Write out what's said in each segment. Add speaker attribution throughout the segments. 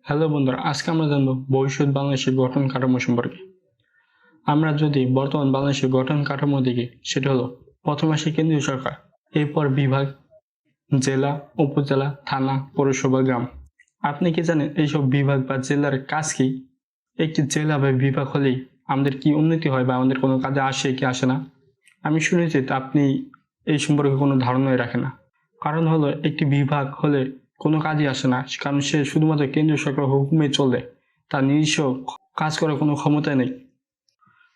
Speaker 1: Hello বন্ধুরা, আজকে আমরা জানবো ভবিষ্যৎ বাংলাদেশের গঠন কাঠামো সম্পর্কে। আমরা যদি বর্তমান বাংলাদেশের গঠন কাঠামো দেখি, সেটা হলো প্রথম আসে কেন্দ্রীয় সরকার, এরপর বিভাগ, জেলা, উপজেলা, থানা, পৌরসভা, গ্রাম। আপনি কি জানেন এইসব বিভাগ বা জেলার কাজ কি? একটি জেলা বা বিভাগ হলেই আমাদের কি উন্নতি হয় বা আমাদের কোনো কাজে আসে কি আসে না? আমি শুনেছি তা আপনি এই সম্পর্কে কোনো ধারণাই রাখেন না। কারণ হলো একটি বিভাগ হলে কোনো কাজই আসে না, কারণ সে শুধুমাত্র কেন্দ্রীয় সরকার হুকুমে চলে, তার নিজস্ব কাজ করার কোনো ক্ষমতা নেই।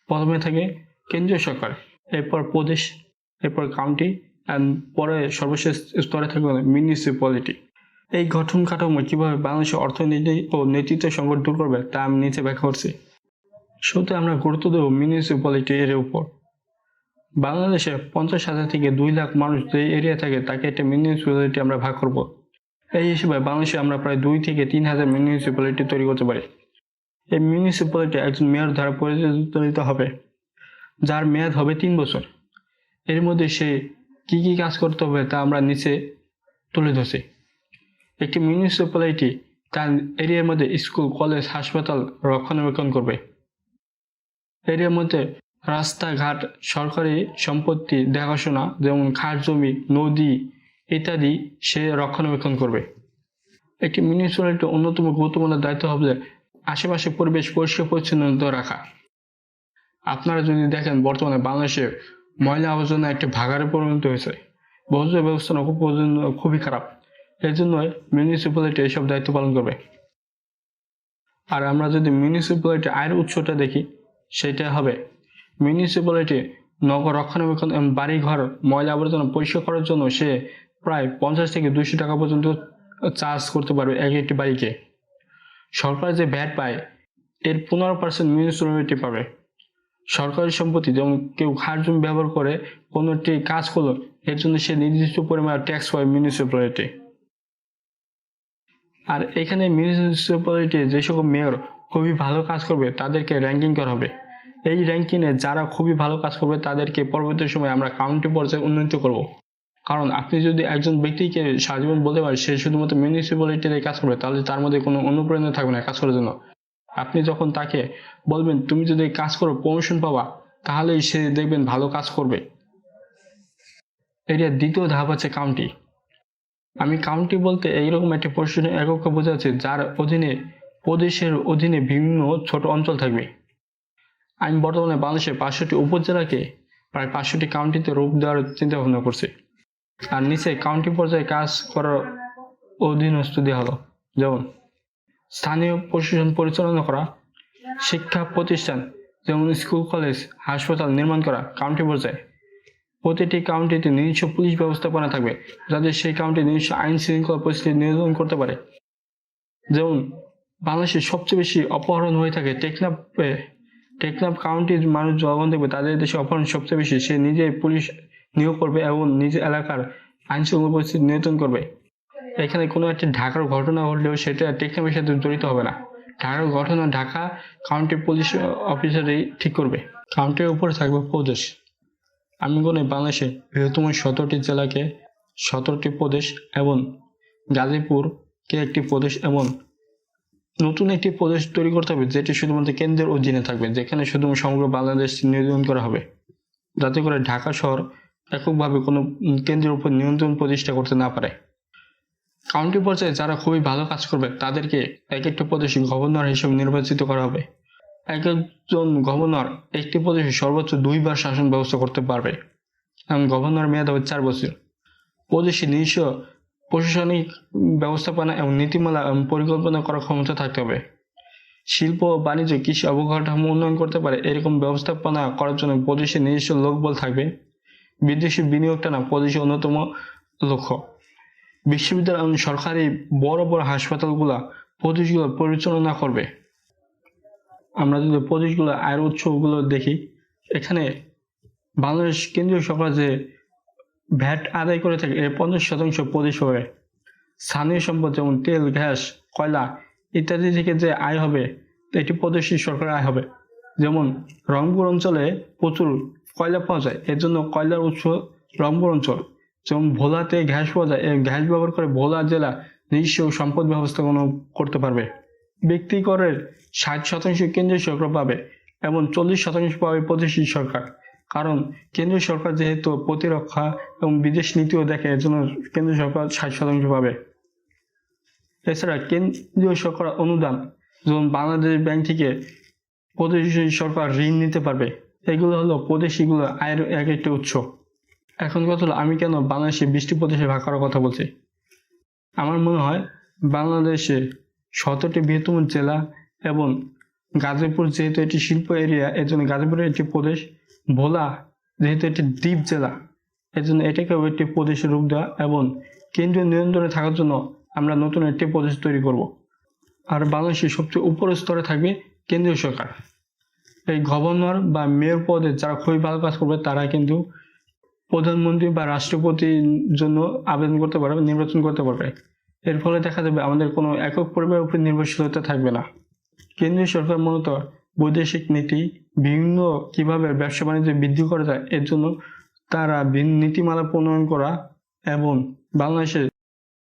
Speaker 1: প্রথমে থাকে কেন্দ্রীয় সরকার, এরপর প্রদেশ, এরপর কাউন্টি, অ্যান্ড পরে সর্বশেষ স্তরে থাকবে মিউনিসিপ্যালিটি। এই গঠন কাঠামো কিভাবে বাংলাদেশের অর্থনীতি ও নেতৃত্ব সংকট দূর করবে তা আমি নিচে ব্যাখ্যা করছি। শুরুতে আমরা গুরুত্ব দেব মিউনিসিপ্যালিটি এর উপর। বাংলাদেশে 50,000 থেকে 2 লাখ মানুষ যে এরিয়া থাকে তাকে একটা মিউনিসিপ্যালিটি আমরা ভাগ করব। এই হিসেবে বাংলাদেশে আমরা প্রায় 2 থেকে 3,000 মিউনিসিপ্যালিটি তৈরি করতে পারি। এই মিউনিসিপ্যালিটি একজন মেয়র দ্বারা পরিচালিত হবে, যার মেয়াদ হবে 3 বছর। এর মধ্যে সে কি কি কাজ করতে হবে তা আমরা নিচে তুলে ধরছি। একটি মিউনিসিপ্যালিটি তার এরিয়ার মধ্যে স্কুল, কলেজ, হাসপাতাল রক্ষণাবেক্ষণ করবে। এরিয়ার মধ্যে রাস্তাঘাট, সরকারি সম্পত্তি দেখাশোনা, যেমন খাস জমি, নদী ইত্যাদি সে রক্ষণাবেক্ষণ করবে। একটি মিউনিসিপ্যালিটির অন্যতম গুরুত্বপূর্ণ দায়িত্ব হবে আশেপাশে পরিবেশ পরিষ্কার পরিচ্ছন্ন রাখা। আপনারা যদি দেখেন, বর্তমানে বাংলাদেশে ময়লা আবর্জনা একটি ভাগাড়ে পরিণত হয়েছে। বর্জ্য ব্যবস্থাপনা খুবই খারাপ। এর জন্য মিউনিসিপ্যালিটি এইসব দায়িত্ব পালন করবে। আর আমরা যদি মিউনিসিপ্যালিটি আয়ের উৎসটা দেখি, সেটা হবে মিউনিসিপ্যালিটি নগর রক্ষণাবেক্ষণ এবং বাড়িঘর ময়লা আবর্জনা পরিষ্কার করার জন্য সে প্রায় 50 থেকে 200 টাকা পর্যন্ত চার্জ করতে পারবে এক একটি বাড়িকে। সরকার যে ভ্যাট পায়, এর 15% মিউনিসিপ্যালিটি পাবে। সরকারি সম্পত্তি, যেমন কেউ খাস জমি ব্যবহার করে কোনো একটি কাজ করলো, এর জন্য সে নির্দিষ্ট পরিমাণ ট্যাক্স পায় মিউনিসিপ্যালিটি। আর এখানে মিউনিসিপ্যালিটি যে সকল মেয়র খুবই ভালো কাজ করবে তাদেরকে র্যাঙ্কিং করা হবে। এই র্যাঙ্কিংয়ে যারা খুবই ভালো কাজ করবে তাদেরকে পরবর্তী সময়ে আমরা কাউন্টি পর্যায়ে উন্নীত করব। কারণ আপনি যদি একজন ব্যক্তিকে সারাজীবন বলতে পারেন সে শুধুমাত্র মিউনিসিপ্যালিটিতে কাজ করবে, তাহলে তার মধ্যে কোনো অনুপ্রেরণা থাকবে না কাজ করার জন্য। আপনি যখন তাকে বলবেন তুমি যদি কাজ করো প্রমোশন পাবা, তাহলেই সে দেখবেন ভালো কাজ করবে। এর দ্বিতীয় ধাপ আছে কাউন্টি। আমি কাউন্টি বলতে এইরকম একটি প্রশাসনিক এককে বোঝাচ্ছি যার অধীনে প্রদেশের অধীনে বিভিন্ন ছোট অঞ্চল থাকবে। আমি বর্তমানে বাংলাদেশের 500টি উপজেলাকে প্রায় 500টি কাউন্টিতে রূপ দেওয়ার চিন্তা ভাবনা করছি। আর নিচে কাউন্টি পর্যায়ে কাজ করার অধীনস্থ দেওয়া হলো, যেমন স্থানীয় প্রশাসন পরিচালনা করা, শিক্ষা প্রতিষ্ঠান যেমন স্কুল, কলেজ, হাসপাতাল নির্মাণ করা কাউন্টি পর্যায়ে। প্রতিটি কাউন্টিতে নিজস্ব পুলিশ ব্যবস্থাপনা থাকবে, যাতে সেই কাউন্টি নিজস্ব আইন শৃঙ্খলা পরিস্থিতি নিয়ন্ত্রণ করতে পারে। যেমন বাংলাদেশের সবচেয়ে বেশি অপহরণ হয়ে থাকে টেকনাফ কাউন্টির মানুষ যখন দেখবে তাদের দেশে অপহরণ সবচেয়ে বেশি, সে নিজে পুলিশ নিয়োগ করবে এবং নিজ এলাকার আইন শৃঙ্খলা পরিস্থিতি নিয়ন্ত্রণ করবে। এখানে কোনো একটি ঢাকার ঘটনা ঘটলেও সেটা টেকনাফের সাথে জড়িত হবে না। ঢাকার ঘটনা ঢাকা কাউন্টি পুলিশ অফিসারই ঠিক করবে। কাউন্টির উপরে থাকবে প্রদেশ। আমি বলি বাংলাদেশে বৃহত্তম 17টি জেলাকে 17টি প্রদেশ এবং গাজীপুরকে একটি প্রদেশ এবং নতুন একটি প্রদেশ তৈরি করতে হবে, যেটি শুধুমাত্র কেন্দ্রের অধীনে থাকবে, যেখানে শুধুমাত্র সমগ্র বাংলাদেশ নিয়ন্ত্রণ করা হবে, যাতে করে ঢাকা শহর এককভাবে কোনো কেন্দ্রের উপর নিয়ন্ত্রণ প্রতিষ্ঠা করতে না পারে। কাউন্টি পর্যায়ে যারা খুবই ভালো কাজ করবে তাদেরকে এক একটি প্রদেশে গভর্নর হিসেবে নির্বাচিত করা হবে। এক একজন গভর্নর একটি প্রদেশে সর্বোচ্চ 2 বার শাসন ব্যবস্থা করতে পারবে এবং গভর্নর মেয়াদ হবে 4 বছর। প্রদেশে নিজস্ব প্রশাসনিক ব্যবস্থাপনা এবং নীতিমালা এবং পরিকল্পনা করার ক্ষমতা থাকতে হবে। শিল্প, বাণিজ্য, কৃষি, অবকাঠামো উন্নয়ন করতে পারে এরকম ব্যবস্থাপনা করার জন্য প্রদেশে নিজস্ব লোকবল থাকবে। বিদেশি বিনিয়োগ টানা প্রদেশের অন্যতম লক্ষ্য। বিশ্ববিদ্যালয় এবং সরকারি বড় বড় হাসপাতালগুলা প্রদেশগুলো পরিচালনা করবে। আমরা যদি প্রদেশগুলো আয়ের উৎসগুলো দেখি, এখানে বাংলাদেশ কেন্দ্রীয় সরকার যে ভ্যাট আদায় করে থাকে এর 50% প্রদেশ হবে। স্থানীয় সম্পদ যেমন তেল, গ্যাস, কয়লা ইত্যাদি থেকে যে আয় হবে এটি প্রদেশী সরকারের আয় হবে। যেমন রংপুর অঞ্চলে প্রচুর কয়লা পাওয়া যায়, এর জন্য কয়লার উৎস রংপুর অঞ্চল। যেমন ভোলাতে গ্যাস পাওয়া যায়, এই গ্যাস ব্যবহার করে ভোলা জেলা নিজস্ব সম্পদ ব্যবস্থাপনা করতে পারবে। ব্যক্তি করের 60% কেন্দ্রীয় সরকার পাবে এবং 40% পাবে প্রদেশি সরকার। কারণ কেন্দ্রীয় সরকার যেহেতু প্রতিরক্ষা এবং বিদেশ নীতিও দেখে, এর জন্য কেন্দ্রীয় সরকার 60% পাবে। এছাড়া কেন্দ্রীয় সরকার অনুদান, যেমন বাংলাদেশ ব্যাংক থেকে প্রদেশি সরকার ঋণ নিতে পারবে। এগুলো হলো প্রদেশিগুলো আয়ের এক একটি উৎস। এখন কথা হলো, আমি কেন বাংলাদেশে 20টি প্রদেশে ভাগ করার কথা বলছি। আমার মনে হয় বাংলাদেশে 17টি বৃহত্তম জেলা এবং গাজীপুর যেহেতু একটি শিল্প এরিয়া, এর জন্য গাজীপুরের একটি প্রদেশ, ভোলা যেহেতু একটি দ্বীপ জেলা, এর জন্য এটাকেও একটি প্রদেশের রূপ দেওয়া এবং কেন্দ্রীয় নিয়ন্ত্রণে থাকার জন্য আমরা নতুন একটি প্রদেশ তৈরি করব। আর বাংলাদেশের সবচেয়ে উপরের স্তরে থাকবে কেন্দ্রীয় সরকার। এই গভর্নর বা মেয়র পদে যারা খুবই ভালো কাজ করবে তারা কিন্তু প্রধানমন্ত্রী বা রাষ্ট্রপতির জন্য আবেদন করতে পারবে, নির্বাচন করতে পারবে। এর ফলে দেখা যাবে আমাদের কোনো একক পরিবারের উপর নির্ভরশীলতা থাকবে না। কেন্দ্রীয় সরকার মূলত বৈদেশিক নীতি, বিভিন্ন কিভাবে ব্যবসা বাণিজ্য বৃদ্ধি করা যায় এর জন্য তারা নীতিমালা প্রণয়ন করা এবং বাংলাদেশের